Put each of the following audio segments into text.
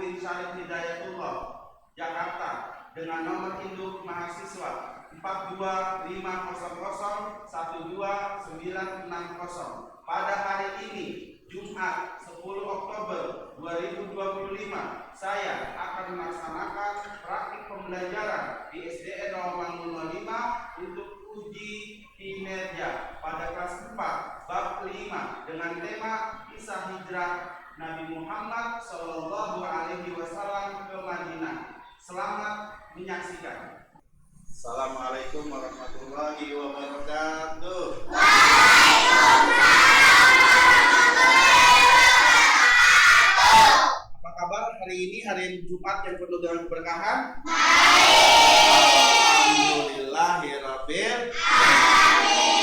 Nurdin Syarif Hidayatullah, Jakarta, dengan nomor induk mahasiswa 425001290 pada hari ini, Jumat 10 Oktober 2025, saya akan melaksanakan praktik pembelajaran di SDN Rawamangun 05 untuk uji kinerja pada kelas 4 bab 5 dengan tema kisah hijrah Nabi Muhammad Shallallahu Alaihi Wasallam ke Madinah. Selamat menyaksikan. Assalamualaikum warahmatullahi wabarakatuh. Apa kabar hari ini, hari Jumat yang penuh dengan keberkahan? Alhamdulillahirabbil alamin.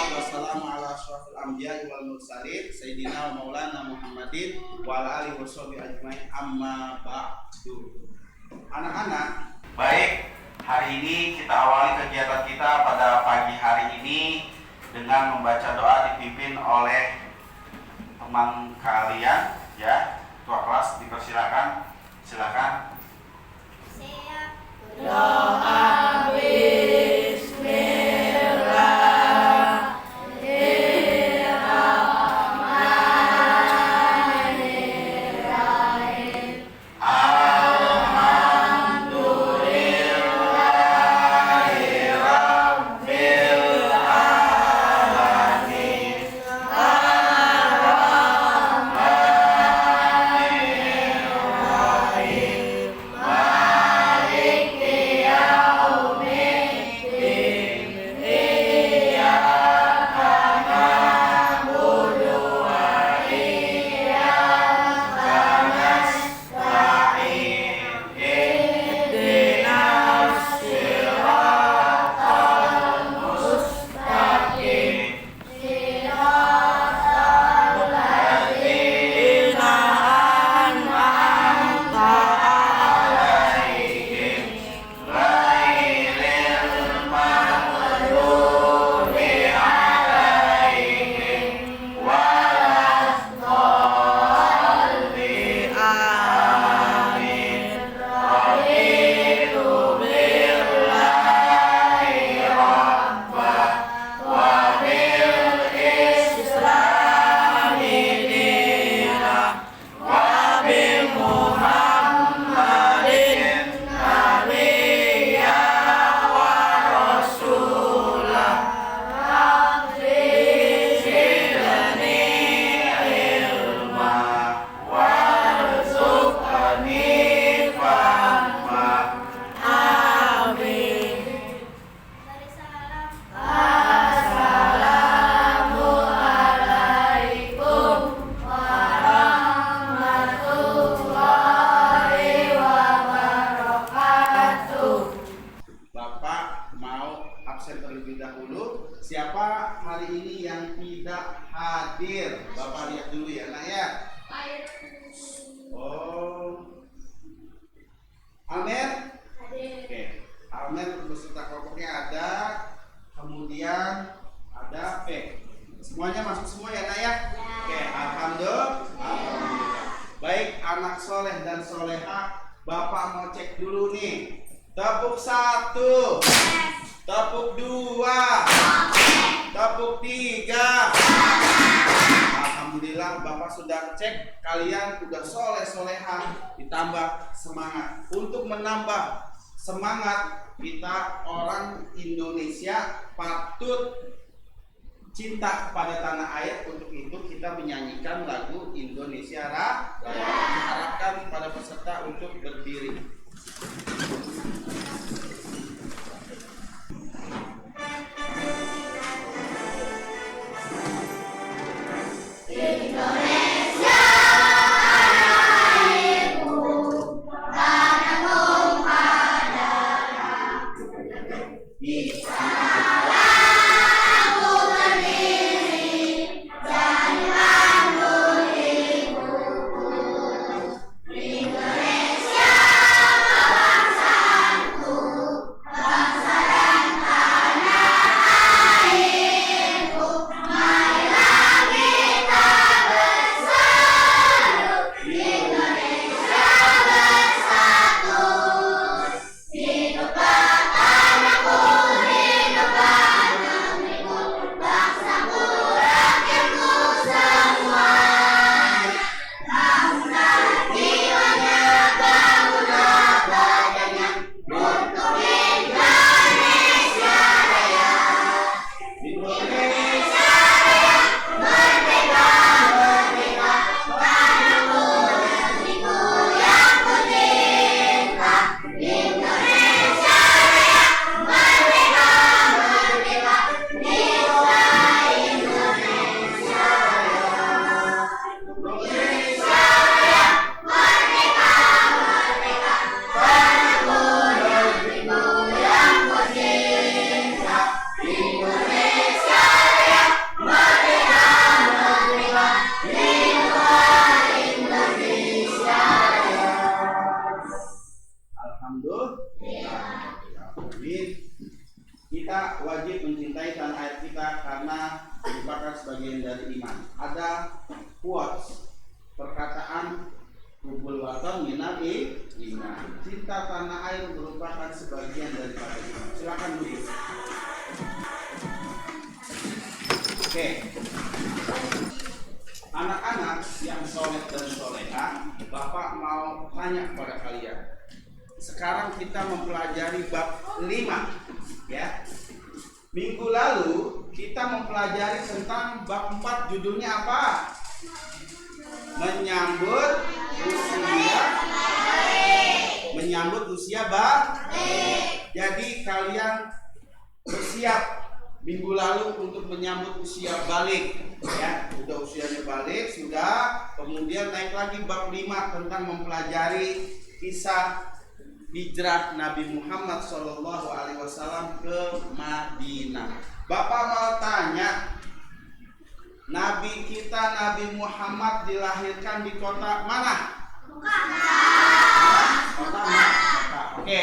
Wassalamu ala asyrafil anbiya'i wal mursalin sayyidina wa maulana Muhammadin wa ala alihi washabihi ajmain, amma ba'du. Anak-anak, baik, hari ini kita awali kegiatan kita pada pagi hari ini dengan membaca doa dipimpin oleh teman kalian, ya. Ketua kelas dipersilakan. Silakan. Siap. Doa Bismillahirrahmanirrahim. Alhamdulillahirabbil alamin. Ar-Rahmanirrahim. Maliki yaumiddin. Iyyaka na'budu wa iyyaka nasta'in. Ihdinas siratal mustaqim. Siratal ladzina an'amta 'alaihim ghairil maghdubi 'alaihim waladdallin. Amin. Raditu billahi rabbah wa bil islami dinah wa bi Muhammadin nabiyya wa rasulah. Rabbi zidni ilma warzuqni fahma. Amin. Assalamualaikum warahmatullahi wabarakatuh. Bapak mau absen terlebih dahulu. Siapa hari ini yang tidak hadir? Bapak lihat dulu ya, nak ya. Oh, Amer. Oke, Amer beserta kelompoknya ada. Kemudian ada P. Semuanya masuk semua ya, nak ya. Oke, alhamdulillah. Baik, anak soleh dan soleha, Bapak mau cek dulu nih. Tepuk 1, tepuk 2, tepuk 3. Alhamdulillah, Bapak sudah cek kalian sudah soleh soleha, ditambah semangat. Untuk menambah semangat kita orang Indonesia patut cinta kepada tanah air. Untuk itu kita menyanyikan lagu Indonesia Raya. Diharapkan pada peserta untuk berdiri. Indonesia airku, tanahmu adalah di sana aku berdiri dan bangun ibuku. Indonesia bangsaku, iman. Cinta tanah air merupakan sebagian daripada iman. Silakan dulu. Oke. Anak-anak yang soleh dan soleha, Bapak mau tanya kepada kalian. Sekarang kita mempelajari bab 5, ya. Minggu lalu kita mempelajari tentang bab 4, judulnya apa? Menyambut usia balik. Jadi kalian bersiap minggu lalu untuk menyambut usia balik, ya. Sudah usianya balik, sudah. Kemudian naik lagi bab 5 tentang mempelajari kisah hijrah Nabi Muhammad SAW ke Madinah. Bapak mau tanya, Nabi kita Nabi Muhammad dilahirkan di kota mana? Kota Makkah. Oke.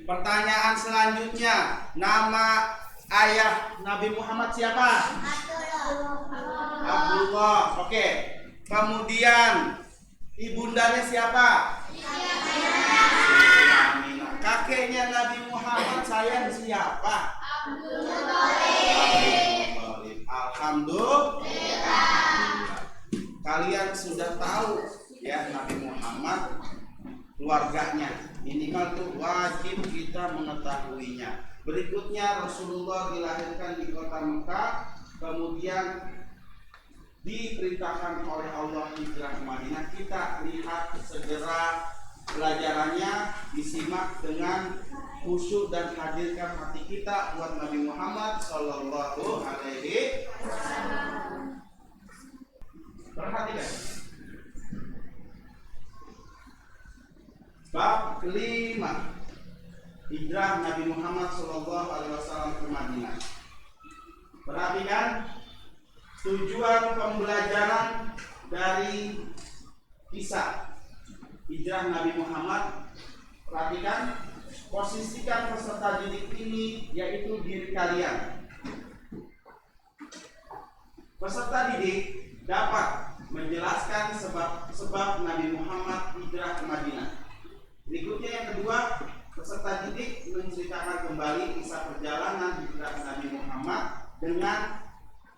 Pertanyaan selanjutnya, nama ayah Nabi Muhammad siapa? Abdullah. Oke. Kemudian ibundanya siapa? Aminah. Kakeknya Nabi Muhammad sayang siapa? Alhamdulillah. Kalian sudah tahu ya Nabi Muhammad, keluarganya. Minimal tuh wajib kita mengetahuinya. Berikutnya Rasulullah dilahirkan di kota Mekah, kemudian diperintahkan oleh Allah hijrah ke Madinah. Kita lihat segera pelajarannya, disimak dengan khusyuk dan hadirkan hati kita buat Nabi Muhammad Sallallahu Alaihi Wasallam. Perhatikan bab 5, hijrah Nabi Muhammad Sallallahu Alaihi Wasallam ke Madinah. Perhatikan tujuan pembelajaran dari kisah hijrah Nabi Muhammad. Perhatikan, posisikan peserta didik ini yaitu diri kalian. Peserta didik dapat menjelaskan sebab Nabi Muhammad hijrah ke Madinah. Berikutnya yang kedua, peserta didik menceritakan kembali kisah perjalanan hijrah Nabi Muhammad dengan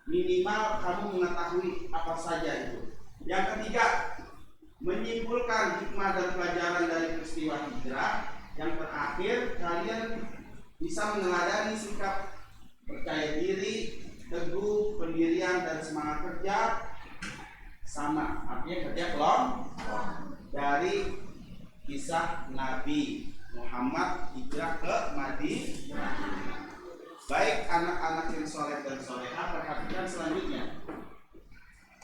minimal kamu mengetahui apa saja itu. Yang ketiga, menyimpulkan hikmah dan pelajaran dari peristiwa hijrah. Yang terakhir, kalian bisa meneladani sikap percaya diri, teguh, pendirian dan semangat kerja sama, artinya kerja kelompok dari kisah Nabi Muhammad hijrah ke Madinah. Baik anak-anak yang soleh dan soleha, perhatikan selanjutnya.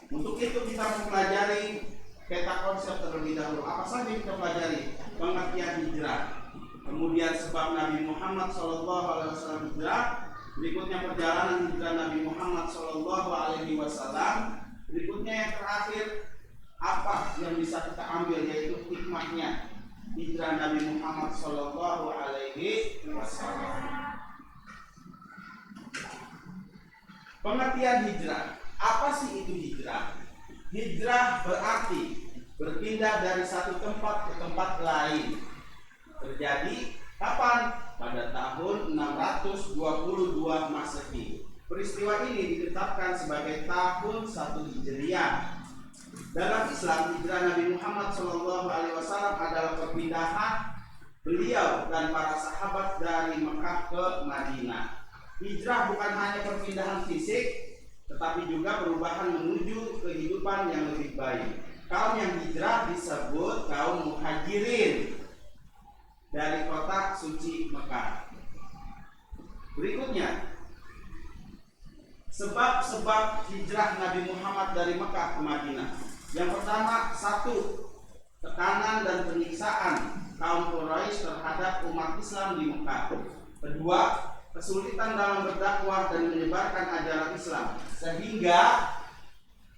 Untuk itu kita mempelajari peta konsep terlebih dahulu. Apa saja yang kita pelajari? Pengertian hijrah, kemudian sebab Nabi Muhammad SAW hijrah, berikutnya perjalanan hijrah Nabi Muhammad SAW, berikutnya yang terakhir apa yang bisa kita ambil yaitu hikmahnya hijrah Nabi Muhammad SAW. Pengertian hijrah, apa sih itu hijrah? Hijrah berarti berpindah dari satu tempat ke tempat lain. Terjadi kapan? Pada tahun 622 Masehi. Peristiwa ini ditetapkan sebagai tahun 1 Hijriah. Dalam Islam, hijrah Nabi Muhammad SAW adalah perpindahan beliau dan para sahabat dari Mekah ke Madinah. Hijrah bukan hanya perpindahan fisik, tetapi juga perubahan menuju kehidupan yang lebih baik. Kaum yang hijrah disebut kaum muhajirin dari kota suci Mekah. Berikutnya, sebab-sebab hijrah Nabi Muhammad dari Mekah ke Madinah. Yang pertama, 1. Tekanan dan penyiksaan kaum Quraisy terhadap umat Islam di Mekah. Kedua, kesulitan dalam berdakwah dan menyebarkan ajaran Islam sehingga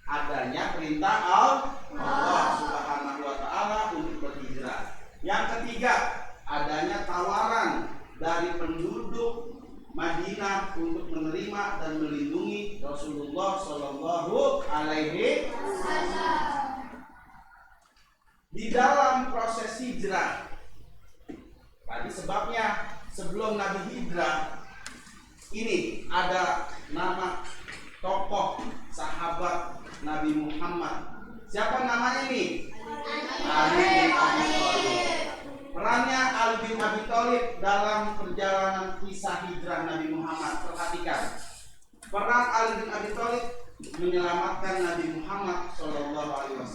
adanya perintah Allah Subhanahu wa taala untuk berhijrah. Yang ketiga, adanya tawaran dari penduduk Madinah untuk menerima dan melindungi Rasulullah Shallallahu Alaihi Wasallam. Di dalam proses hijrah. Tadi sebabnya sebelum Nabi hijrah ini ada nama tokoh sahabat Nabi Muhammad. Siapa namanya ini? Ali bin Abi Thalib. Perannya Ali bin Abi Thalib dalam perjalanan kisah hijrah Nabi Muhammad. Perhatikan. Peran Ali bin Abi Thalib menyelamatkan Nabi Muhammad SAW.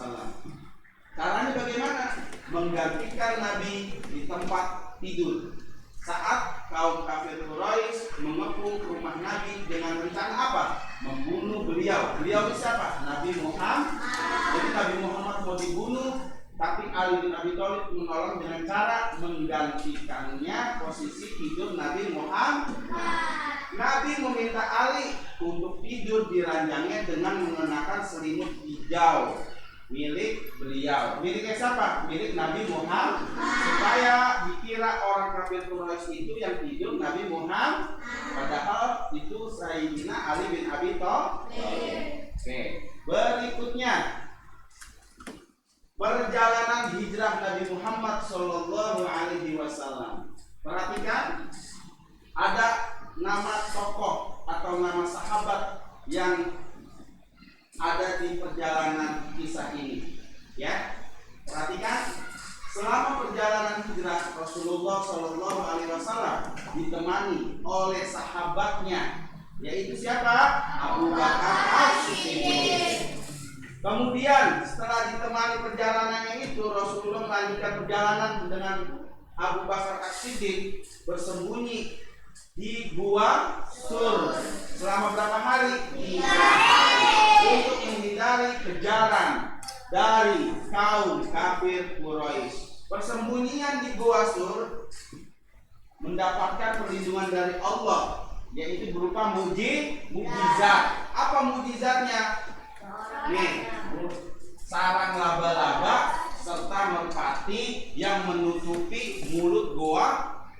Caranya bagaimana? Menggantikan Nabi di tempat tidur. Saat kaum kafir Quraisy mengepung rumah Nabi dengan rencana apa? Membunuh beliau. Beliau ini siapa? Nabi Muhammad. Jadi Nabi Muhammad mau dibunuh, tapi Ali bin Abi Thalib menolong dengan cara menggantikannya posisi tidur Nabi Muhammad. Nabi meminta Ali untuk tidur di ranjangnya dengan mengenakan selimut hijau milik beliau. Miliknya siapa? Milik Nabi Muhammad. Supaya dikira orang kafir Quraisy itu yang tidur Nabi Muhammad, padahal itu Sayyidina Ali bin Abi Thalib. Oke, berikutnya perjalanan hijrah Nabi Muhammad Sallallahu Alaihi Wasallam. Perhatikan, ada nama tokoh atau nama sahabat yang ada di perjalanan kisah ini. Ya, perhatikan, selama perjalanan hijrah Rasulullah Sallallahu Alaihi Wasallam ditemani oleh sahabatnya, yaitu siapa? Abu Bakar As-Siddiq. Kemudian setelah ditemani perjalanannya itu, Rasulullah melanjutkan perjalanan dengan Abu Bakar As-Siddiq bersembunyi di Gua Sur selama berapa hari? 3 hari untuk menghindari kejaran dari kaum kafir Quraisy. Persembunyian di Gua Sur mendapatkan perlindungan dari Allah, yaitu berupa mukjizat. Apa mukjizatnya? Nih, sarang laba-laba serta merpati yang menutupi mulut Gua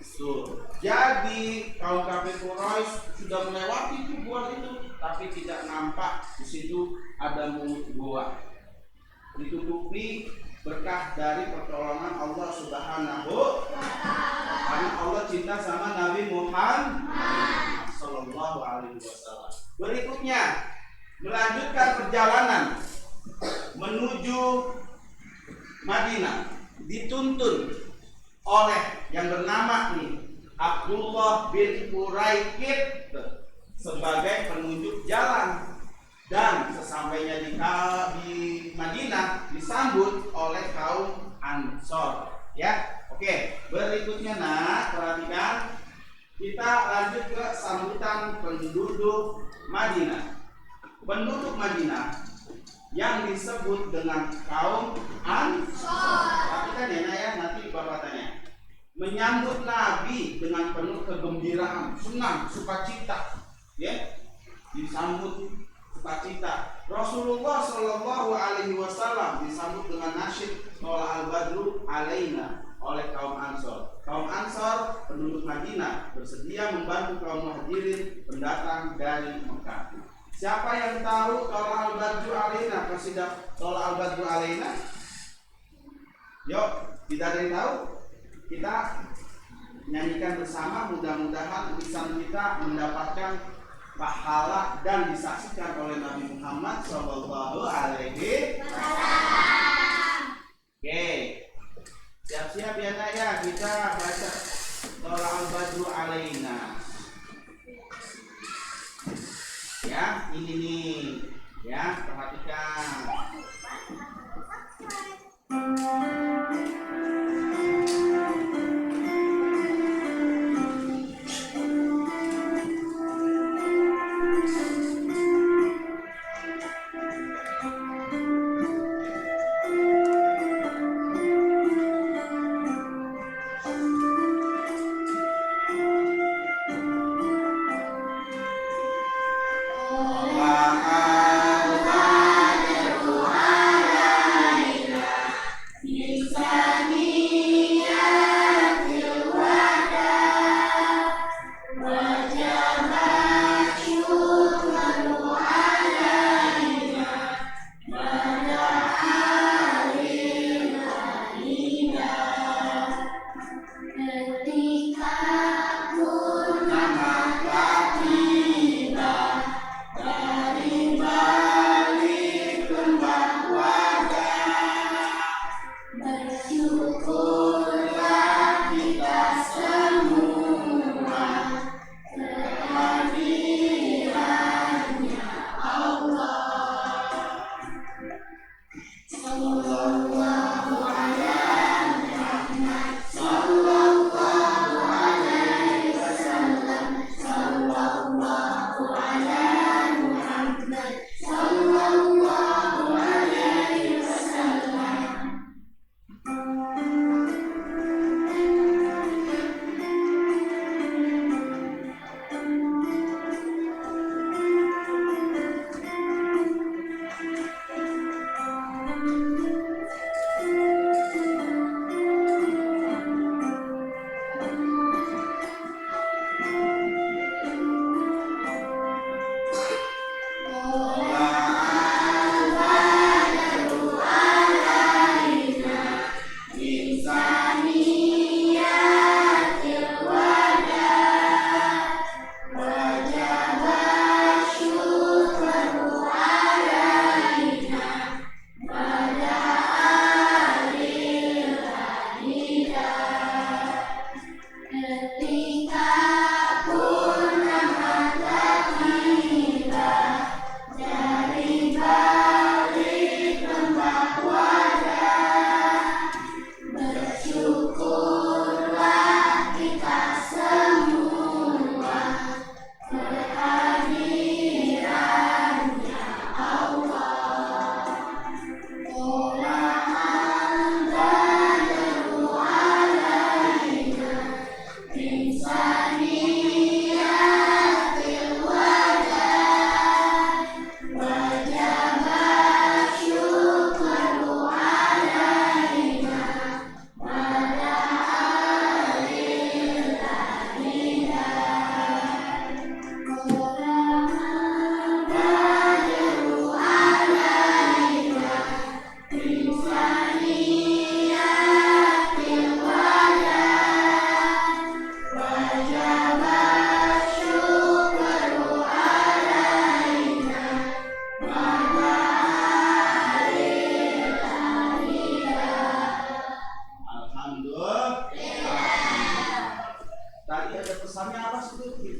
Sur. Jadi kaum kafir Quraisy sudah melewati itu gua itu, tapi tidak nampak di situ ada mulut gua. Ditutupi berkah dari pertolongan Allah Subhanahu wa Ta'ala. Karena Allah cinta sama Nabi Muhammad Sallallahu Alaihi Wasallam. Berikutnya melanjutkan perjalanan menuju Madinah, dituntun oleh yang bernama Abdullah bin Uraikid sebagai penunjuk jalan, dan sesampainya di Madinah disambut oleh kaum Ansor. Ya, oke. Berikutnya, perhatikan, kita lanjut ke sambutan penduduk Madinah. Penduduk Madinah yang disebut dengan kaum Ansor. Perhatikan ya, nanti bapak tanya. Menyambut Nabi dengan penuh kegembiraan, senang, sukacita, ya, disambut sukacita. Rasulullah Shallallahu Alaihi Wasallam disambut dengan nasyid Thala al-Badru alaina oleh kaum Ansor. Kaum Ansor penduduk Madinah bersedia membantu kaum Muhajirin pendatang dari Mekah. Siapa yang tahu Thala al-Badru alaina? Qasidah Thala al-Badru alaina? Yuk, tidak ada yang tahu? Kita nyanyikan bersama, mudah-mudahan lisan kita mendapatkan pahala dan disaksikan oleh Nabi Muhammad Sallallahu Alaihi Wasallam. Oke, siap-siap ya nak ya, kita baca Thala al-Badru alaina. Ya, ini nih, ya, perhatikan. Bisa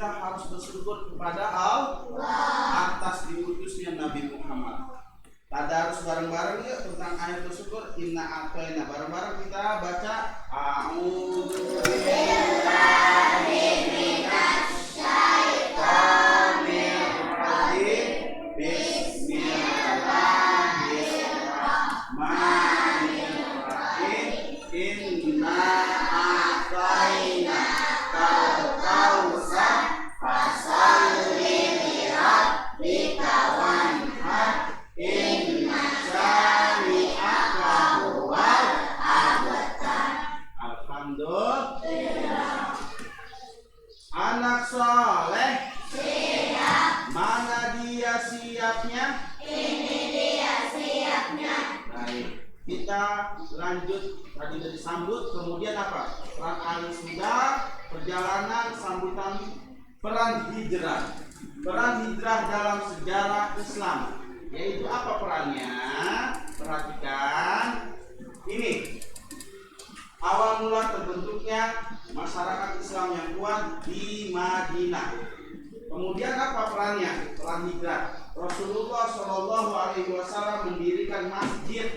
kita harus bersyukur kepada Allah atas diutusnya Nabi Muhammad. Tadarus bareng-bareng yuk tentang ayat bersyukur. Inna a'tayna, bareng-bareng kita baca a'udzu billahi minasy syaithanir rajim. Bismillahirrahmanirrahim. Inna a'tayna kal kautsar fasalli li rabbika wanhar. Inna syani'aka huwal abtar. Alhamdulillah. Anak soleh siap. Mana dia siapnya? Ini dia siapnya. Baik, kita lanjut. Tadi sudah disambut, kemudian apa? Peran Ali sudah, perjalanan sambutan peran hijrah. Peran hijrah dalam sejarah Islam. Yaitu apa perannya? Perhatikan ini. Awal mula terbentuknya masyarakat Islam yang kuat di Madinah. Kemudian apa perannya? Peran hijrah. Rasulullah Shallallahu Alaihi Wasallam mendirikan masjid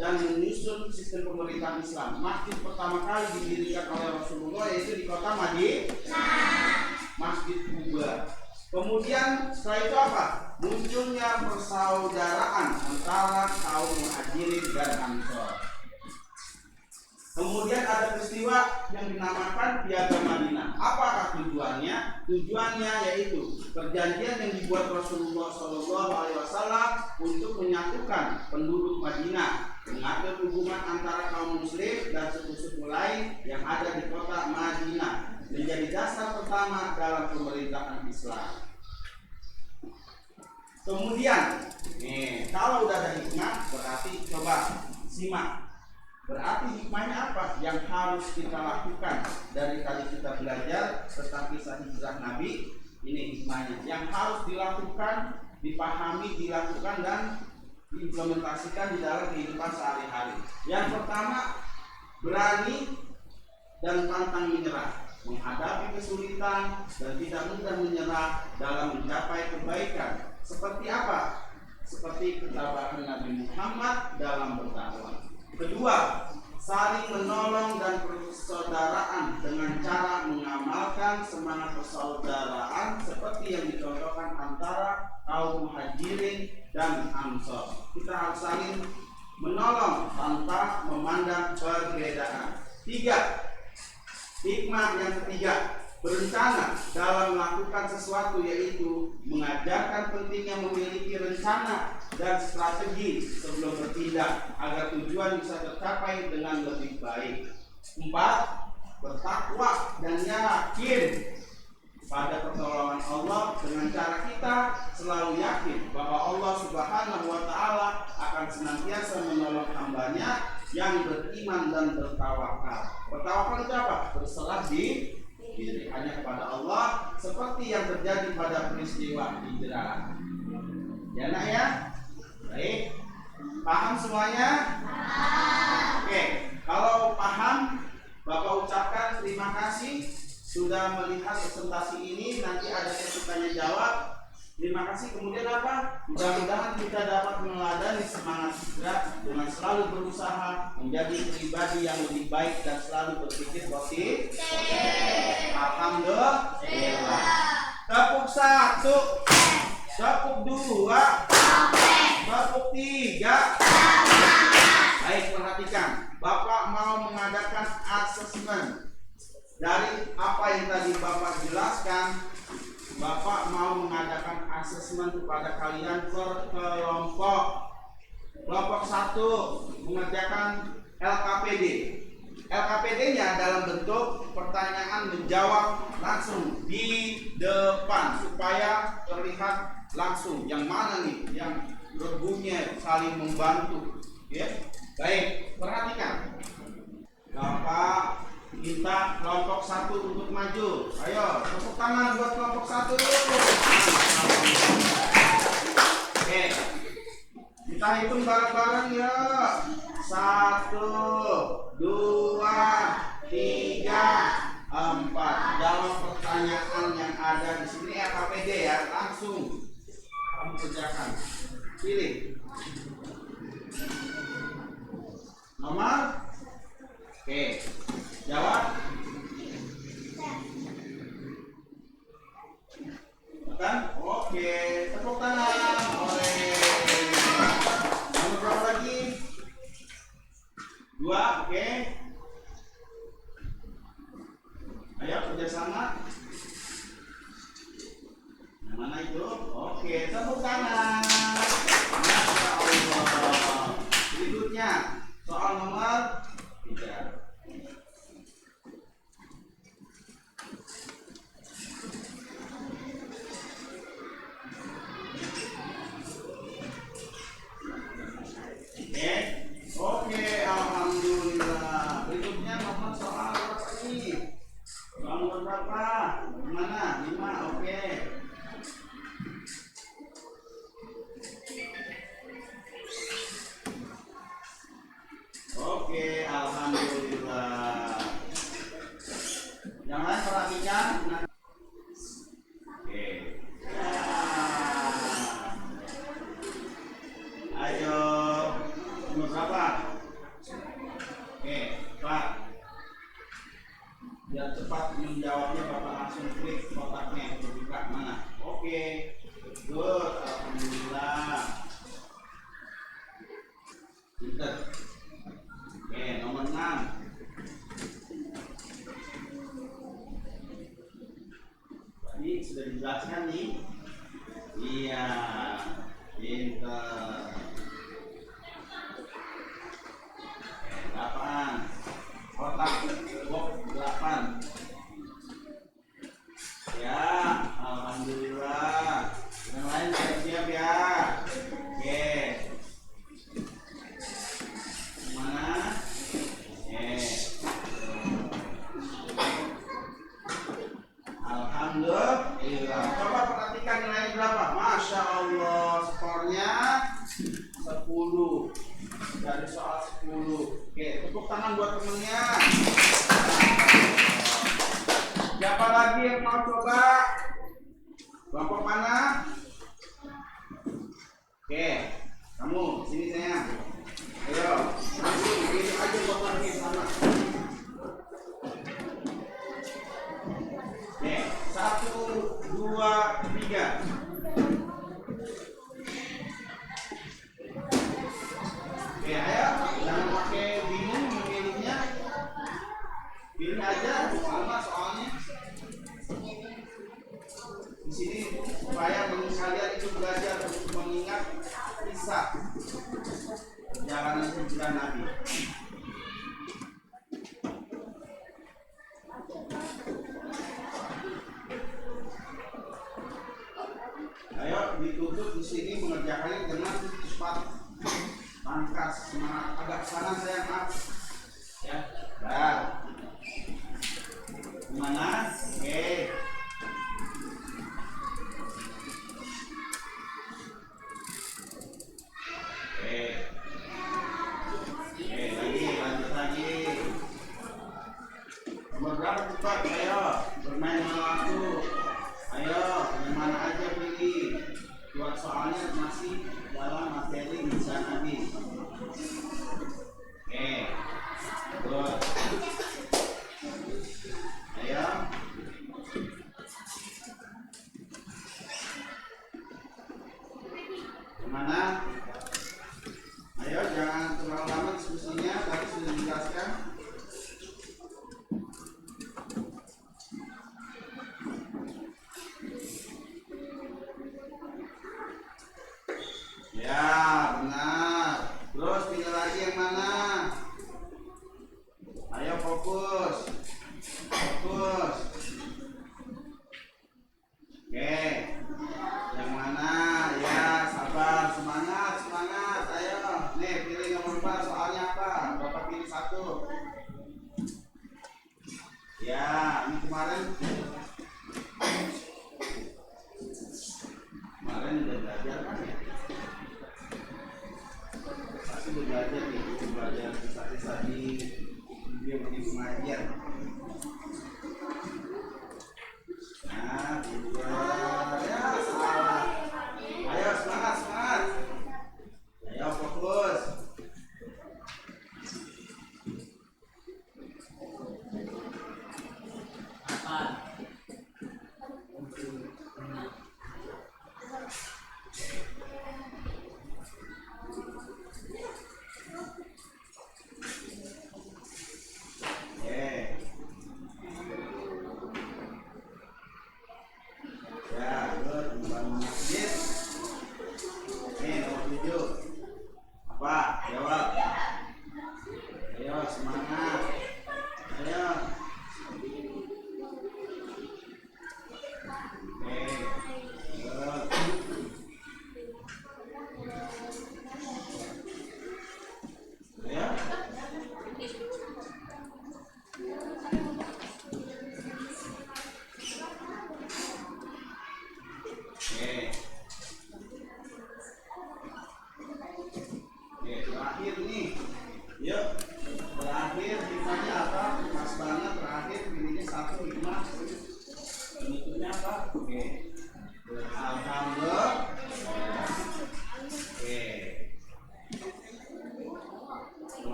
dan menyusun sistem pemerintahan Islam. Masjid pertama kali didirikan oleh Rasulullah yaitu di kota Madinah, Masjid Quba. Kemudian setelah itu apa? Munculnya persaudaraan antara kaum Muhajirin dan Ansor. Kemudian ada peristiwa yang dinamakan Piagam Madinah. Apakah tujuannya? Tujuannya yaitu perjanjian yang dibuat Rasulullah SAW untuk menyatukan penduduk Madinah, mengatur hubungan antara kaum Muslim dan suku-suku lain yang ada di kota Madinah, menjadi dasar pertama dalam pemerintahan Islam. Kemudian, kalau udah ada hikmah, berarti coba simak. Berarti hikmahnya apa yang harus kita lakukan? Dari tadi kita belajar tentang kisah hijrah Nabi. Ini hikmahnya yang harus dilakukan, dipahami, dilakukan dan diimplementasikan di dalam kehidupan sehari-hari. Yang pertama, berani dan pantang menyerah, menghadapi kesulitan dan tidak mudah menyerah dalam mencapai kebaikan. Seperti apa? Seperti ketabahan Nabi Muhammad dalam berdakwah. Kedua, saling menolong dan persaudaraan dengan cara mengamalkan semangat persaudaraan seperti yang dicontohkan antara kaum Muhajirin dan Ansor. Kita harus saling menolong tanpa memandang perbedaan. Tiga, hikmah yang ketiga, berencana dalam melakukan sesuatu, yaitu mengajarkan pentingnya memiliki rencana dan strategi sebelum bertindak agar tujuan bisa tercapai dengan lebih baik. 4. Bertakwa dan yakin pada pertolongan Allah dengan cara kita selalu yakin bahwa Allah Subhanahu wa Ta'ala akan senantiasa menolong hambanya yang beriman dan bertawakal. Bertawakal itu apa? Berserah diri hanya kepada Allah, seperti yang terjadi pada peristiwa hijrah. Ya nak ya? Baik. Paham semuanya? Oke. Kalau paham, Bapak ucapkan terima kasih sudah melihat presentasi ini. Nanti ada sesi tanya jawab. Terima kasih. Kemudian apa? Mudah-mudahan kita dapat meneladani semangat hijrah dengan selalu berusaha menjadi pribadi yang lebih baik dan selalu berpikir positif. Alhamdulillah. Tepuk 1, tepuk 2, tepuk 3. Baik, perhatikan. Bapak mau mengadakan asesmen dari apa yang tadi Bapak jelaskan. Bapak mau mengadakan asesmen kepada kalian per kelompok. Kelompok 1 mengerjakan LKPD. LKPD-nya dalam bentuk pertanyaan menjawab langsung di depan supaya terlihat langsung yang mana nih yang berbunyi saling membantu. Ya, baik, perhatikan. Bapak minta kelompok 1 untuk maju. Ayo, tepuk tangan buat kelompok 1. Oke. Kita hitung bareng-bareng ya. 1, 2, 3, 4. Jawab pertanyaan yang soal apa ini? Nomor berapa? Mana? 5, oke. Oke, alhamdulillah. Yang lain perhatikan. Oke. Ya. Ayo, nomor berapa? Oke, Pak. Biar cepat menjawabnya, Bapak langsung klik kotaknya terbuka mana? Oke, good, alhamdulillah. Pinter. Oke, nomor 6. Tadi sudah dijelaskan nih. Iya, pinter. Oke, 8. Kotak box 8. Ya, alhamdulillah. Yang lain siap-siap ya. Oke. Mana? Oke. Alhamdulillah. Coba perhatikan nilainya berapa? Masya Allah, skornya 10 dari soal 10. Oke, tepuk tangan buat temennya. Siapa lagi yang mau coba? Kelompok mana? Oke, kamu sini sayang. Ayo, pilih aja kotaknya sama. Oke, 1, 2, 3. Oke, ayo, jangan pakai bingung memilihnya. Pilih aja sama soalnya. Di sini supaya kalian itu belajar untuk mengingat kisah perjalanan hijrah Nabi. Ayo ditutup di sini mengerjakannya dengan cepat, pangkas, semangat, agak sana saya maaf ya. Nah, gimana? Oke. Lanjut lagi. Nomor berapa cepat? Ayo, bermain dengan waktu. Ayo, yang mana aja pilih. Buat soalnya masih dalam materi bisa Nabi. Oke, good. Ayo. Gimana? Ayo, jangan terlalu lama diskusinya, tadi sudah dijelaskan. Ya, benar. Terus pilih lagi yang mana? Ayo fokus. Fokus. Oke. Yang mana? Ya, sabar, semangat, semangat. Ayo, nih pilih nomor 4, soalnya apa? Bapak pilih 1. Ya, ini kemarin udah belajar kan ya? Pasti udah belajar nih, belajar kisah-kisah di video pengajian. Nah, ya salah. Ayo semangat, semangat. Ayo fokus.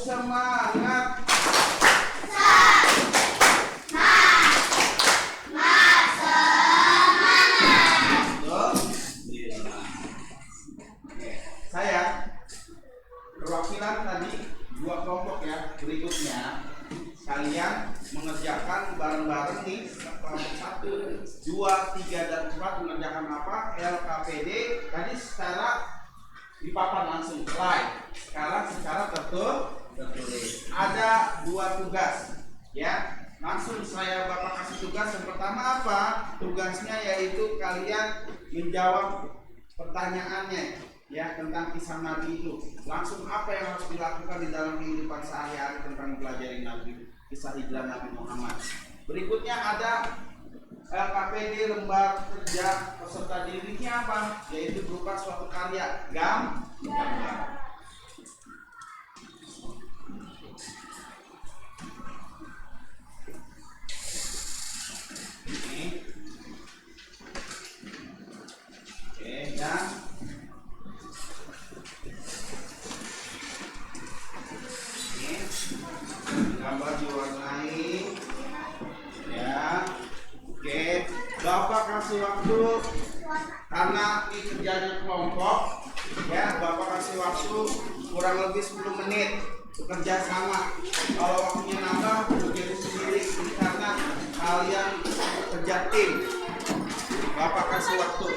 semangat. Saya perwakilan tadi dua kelompok ya. Berikutnya kalian mengerjakan bareng-bareng nih kelompok 1, 2, 3, dan 4 mengerjakan apa? LKPD tadi secara dipapan langsung live. Sekarang secara tertulis. Ada 2 tugas ya. Langsung saya Bapak kasih tugas. Yang pertama apa? Tugasnya yaitu kalian menjawab pertanyaannya ya tentang kisah Nabi itu. Langsung apa yang harus dilakukan di dalam kehidupan sehari-hari tentang mempelajari Nabi, kisah hijrah Nabi Muhammad. Berikutnya ada LKPD lembar kerja peserta didiknya apa? Yaitu berupa suatu karya gambar. Dan ini gambar diwarnai ya. Oke, Bapak kasih waktu karena ini kerjanya kelompok ya. Bapak kasih waktu kurang lebih 10 menit bekerja sama. Kalau waktunya nambah berdiri sendiri. Ini karena kalian kerja tim. Bapak kasih waktu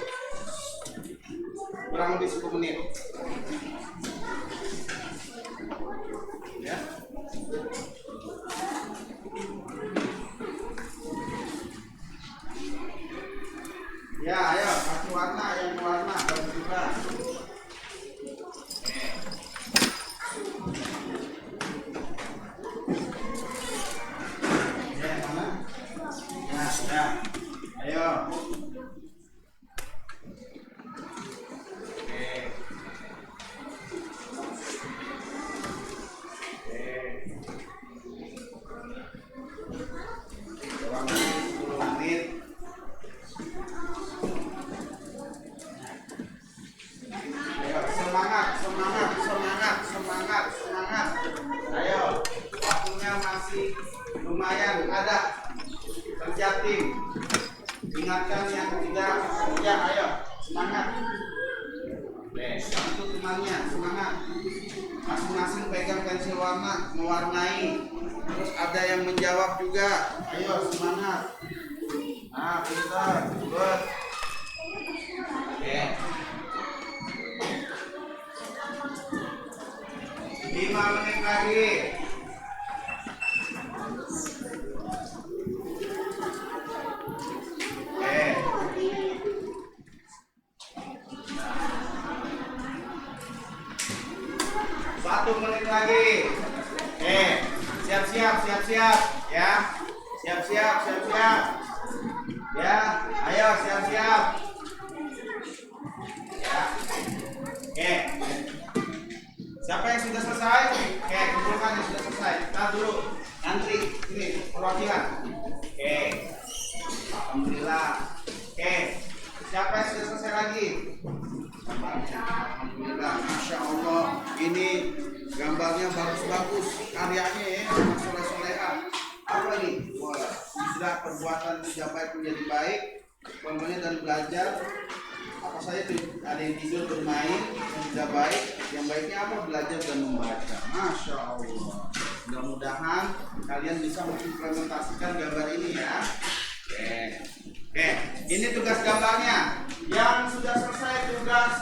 kurang lebih 10 menit ya. Ya, ayo kasih warna yang warna baru juga. Ya, mana? Ya. Ayo. Semangat. Ayo, waktunya masih lumayan ada. Kerja tim. Ingatkan yang tidak kerja, ayo semangat. Bantu temannya, semangat. Masing-masing pegang pensil warna, mewarnai. Terus ada yang menjawab juga. Ayo semangat. Ah, pintar, good. Oke. 5 menit lagi. Oke. 1 menit lagi. Siap-siap ya. Siap-siap. Ya, ayo siap-siap. Ya. Oke. Siapa yang sudah selesai? Oke, kumpulkan yang sudah selesai. Kita dulu antri ini perwakilan. Oke. Alhamdulillah. Oke. Siapa yang sudah selesai lagi? Alhamdulillah, Masya Allah. Ini gambarnya bagus-bagus, karyanya ya, soleh-soleha. Apa ini? Wah, hijrah perbuatan tidak baik menjadi baik. Contohnya dan belajar. Apa saja tuh? Ada yang tidur bermain, yang tidak baik. Yang baiknya apa? Belajar dan membaca. Masya Allah. Mudah-mudahan kalian bisa mengimplementasikan gambar ini ya. Oke, ini tugas gambarnya. Yang sudah selesai tugas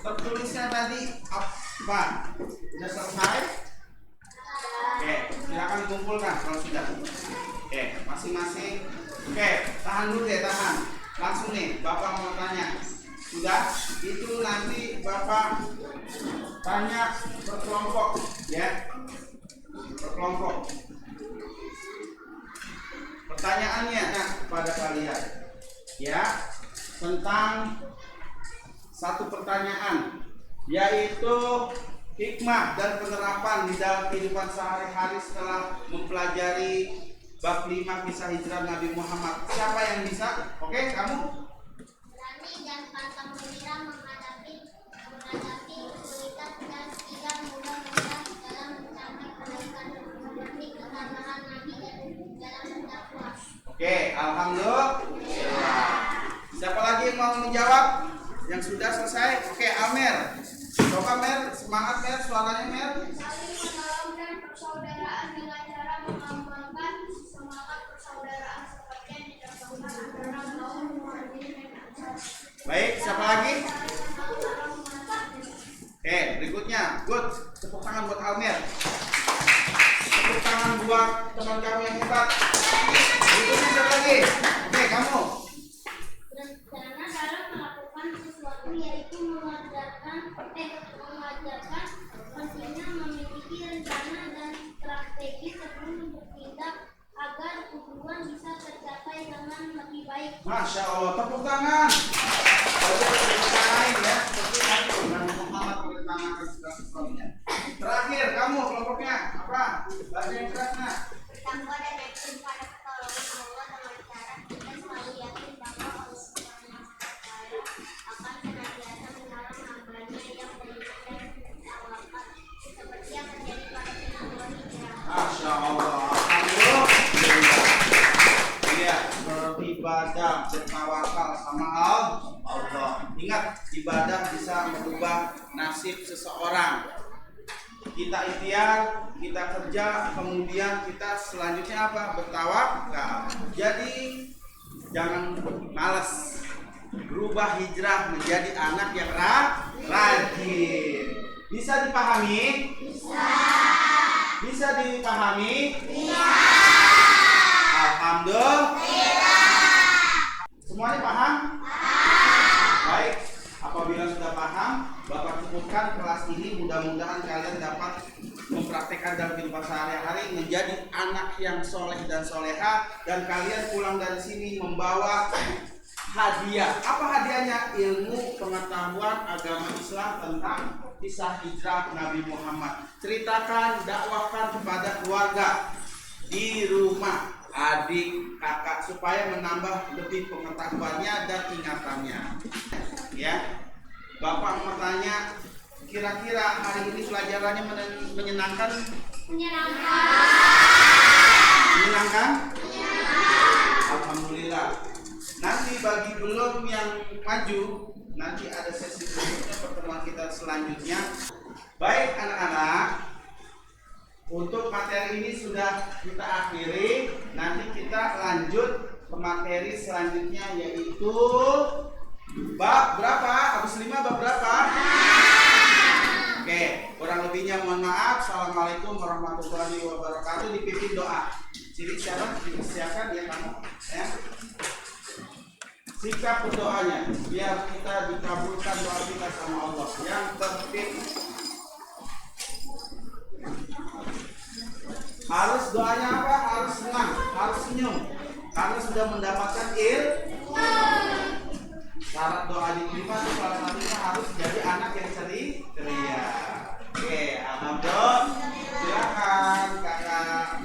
tertulisnya tadi apa? Sudah selesai? Oke, silakan dikumpulkan kalau sudah. Oke, masing-masing. Oke, tahan dulu deh, tahan. Langsung nih, Bapak mau tanya. Sudah? Itu nanti Bapak tanya berkelompok, ya. Berkelompok. Pertanyaannya kepada kalian, ya, tentang satu pertanyaan, yaitu hikmah dan penerapan di dalam kehidupan sehari-hari setelah mempelajari bab 5 kisah hijrah Nabi Muhammad. Siapa yang bisa? Oke, kamu? Berani dan pantang menyerah menghadapi kesulitan dan tidak mudah menyerah dalam mencapai Alhamdulillah. Siapa lagi yang mau menjawab? Yang sudah selesai? Oke, Amer. Coba Mer, semangat Mer, suaranya Mer. Saling menolong dan persaudaraan dengan cara mengembangkan semangat persaudaraan seperti yang dicontohkan antara kaum muhajirin dan ansar. Baik, siapa lagi? Berikutnya, good. Tepuk tangan buat Amer. Tepuk tangan buat teman kami yang hebat. Berikutnya siapa lagi? Oke, kamu. Rencana dalam melakukan sesuatu yaitu mengajarkan pentingnya memiliki rencana dan strategi sebelum bertindak agar tujuan bisa tercapai dengan lebih baik. Masya Allah, tepuk tangan. Tepuk tangan ya, seperti itu. Dan Muhammad bertangan sesuatunya. Terakhir, kamu kelompoknya apa? Baca yang kerasnya. Bertakwa dan yakin pada pertolongan Allah dengan cara kita selalu yakin bahwa Allah Subhanahu wa Ta'ala akan senantiasa menolong hambanya yang beriman dan bertawakal, seperti yang terjadi pada Nabi Hijrah. Masya Allah, alhamdulillah. Iya, beribadah, bertawakal sama Allah. Ingat, ibadah bisa merubah nasib seseorang. Kita ikhtiar, kita kerja, kemudian kita selanjutnya apa? Bertawakal. Jadi jangan malas. Berubah hijrah menjadi anak yang rajin. Bisa dipahami? Bisa dipahami? Alhamdulillah. Semuanya paham? Baik. Apabila sudah paham, Bapak cukupkan kelas ini. Mudah-mudahan kalian dapat mempraktekkan dalam kehidupan sehari-hari menjadi anak yang soleh dan soleha, dan kalian pulang dari sini membawa hadiah. Apa hadiahnya? Ilmu pengetahuan agama Islam tentang kisah hijrah Nabi Muhammad. Ceritakan, dakwahkan kepada keluarga di rumah, adik, kakak, supaya menambah lebih pengetahuannya dan ingatannya. Ya, Bapak mau tanya, kira-kira hari ini pelajarannya menyenangkan? Menyenangkan? Alhamdulillah. Nanti bagi belum yang maju, nanti ada sesi berikutnya, pertemuan kita selanjutnya. Baik anak-anak, untuk materi ini sudah kita akhiri. Nanti kita lanjut ke materi selanjutnya, yaitu bab berapa? Habis 5 bab berapa? Oke, kurang lebihnya mohon maaf. Assalamualaikum warahmatullahi wabarakatuh. Dipimpin doa. Jadi siapa? Siapkan ya kamu. Ya. Sikap berdoanya biar kita dikabulkan doa kita sama Allah. Yang tertib harus doanya apa? Harus senang, harus senyum, karena sudah mendapatkan ilmu. Syarat doa diterima itu salah satunya harus jadi anak yang ceria. Oke, alhamdulillah. Silakan kakak.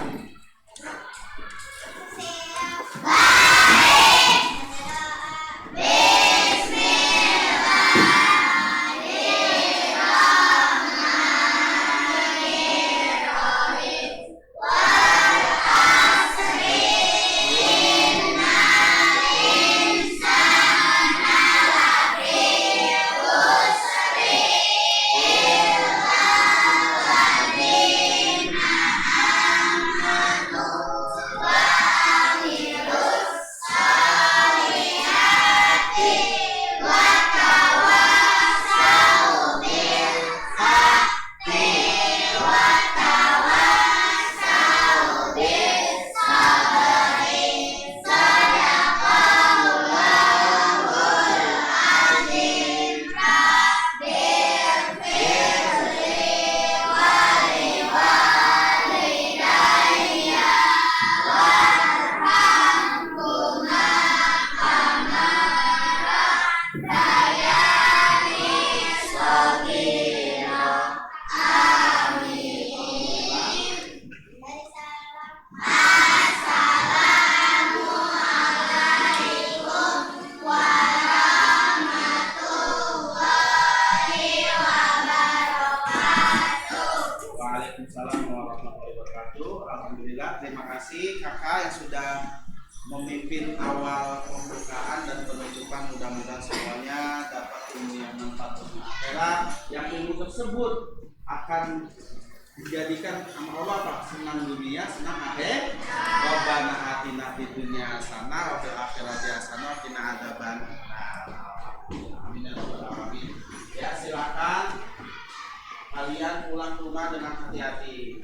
Waalaikumsalam warahmatullahi wabarakatuh. Alhamdulillah, terima kasih kakak yang sudah memimpin awal pembukaan dan penutupan. Mudah-mudahan semuanya dapat ilmu yang manfaat untuk akhirat, yang ilmu tersebut akan dijadikan sama Allah Pak senang dunia, senang akhir. Rabbana atina fid dunya hasanah wa fil akhirati hasanah wa qina adzabannar. Amin ya rabbal alamin. Ya silakan kalian pulang ke rumah dengan hati-hati.